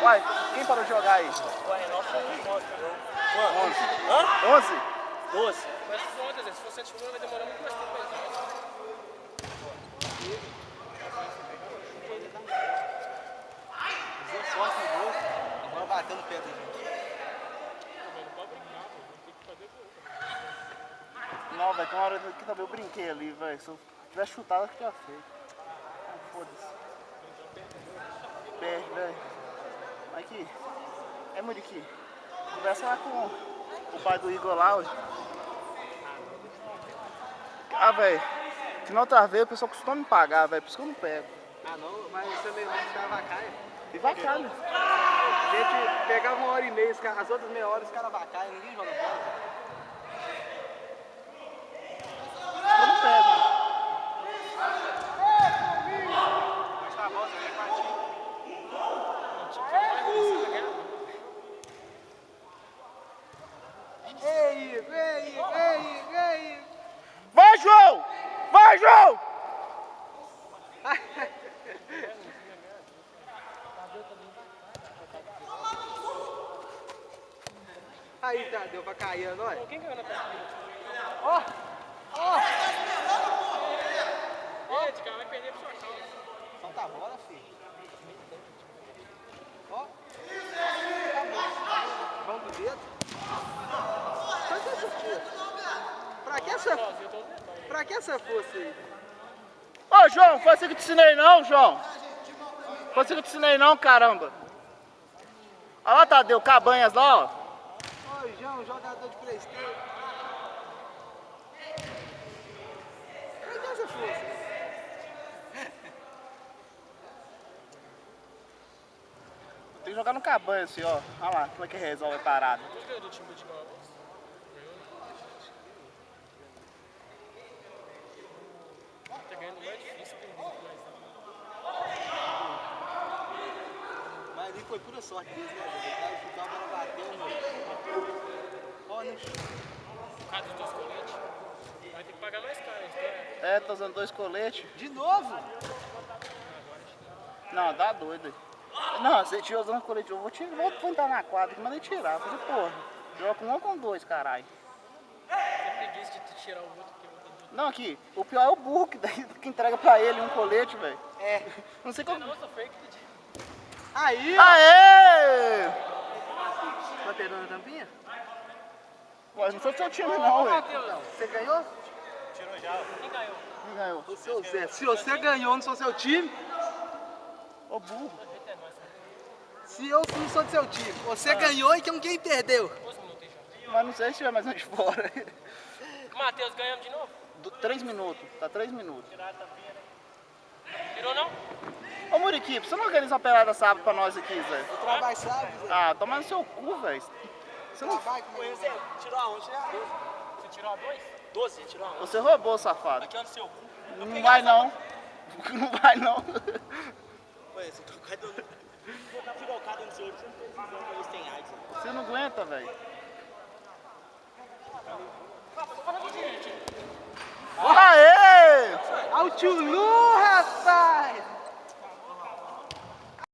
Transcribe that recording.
Uai, quem parou de jogar aí? Ué, nós somos 11. 11. Hã? 11? 12. Mas se for 11, se for 7 vai demorar muito mais tempo aí. Usou sorte no gol, agora bateu no pé da gente. Não, velho, tem uma hora que também eu brinquei ali, velho. Se eu tivesse chutado, eu tinha feito. Ah, foda-se. Perde, velho. Aqui. É, Muriqui. Conversa lá com o pai do Igor lá, hoje. Ah, velho. Que na outra vez o pessoal costuma me pagar, velho. Por isso que eu não pego. Ah não, mas você meio longe da vacaia. E vai cá, né? A gente pegava 1h30, as outras meia hora os caras vacaia, ninguém joga bola. Eu não pego. Mas tá bom, você vem partir. Ei, Igor, ei, Igor, ei, Igor, ei, Igor. Vai, João! Vai, João! Aí, Tadeu, vai cair, nós. Quem ganhou na partida? Ó, ó. Ó, esse cara vai perder por sua causa. Solta a bola, filho. Ó. Vamos pro dedo. Pra que essa força aí? Ô, João, foi assim que eu te ensinei não, João? Foi assim que eu te ensinei não, caramba. Olha lá, Tadeu, Cabanhas lá, ó. Ô, João, jogador de Playstation. Pra que essa força? Tem que jogar no Cabanhas, assim, ó. Olha lá, como é que resolve a parada. Quem ganhou do time de Goiás? Tá ganhando mais difícil, tem muito mais. Mas ali foi pura sorte deles, né, velho? O cara chutou a bola batendo. Ó, no chão. Por causa dos 2 coletes. Vai ter que pagar mais caro, isso É, tô usando 2 coletes. De novo? Não, dá doido. Não, você tira usando colete, eu vou tentar na quadra, que mandei tirar. Falei, porra, joga com 1 ou com 2, caralho. é preguiça de tirar o outro, porque o outro é Não, aqui, o pior é o burro que entrega pra ele um colete, velho. É. Não sei como. Nossa, foi que de... Aí, ó. Aê! Tá perdendo a tampinha? Ué, não foi seu time não, velho. Você ganhou? Tirou já. Quem ganhou? Quem ganhou? O seu Zé. Se você ganhou, não sou seu time. Ô burro. Se eu não sou do seu time, você ganhou e quem perdeu? Quantos minutos aí já? Mas não sei se tiver mais um de fora. Matheus, ganhamos de novo? 3 minutos, tá 3 minutos. Tirou não? Ô Muriqui, você não organiza uma pelada sábado pra nós aqui, Zé? Eu trabalho, sabe, Zé? Ah, toma no seu cu, velho. Você não... Trabalho com ele. Você tirou aonde? Você tirou a 2? 12, tirou aonde? Você roubou, safado. Aqui ó, no seu cu. Não vai não. Não vai não. Ué, você tá quase dando... Vou botar pirocada no seu olho, você não tem visão pra eles têm AIDS. Você não aguenta, velho. Aê! Ao Tchulu, rapaz!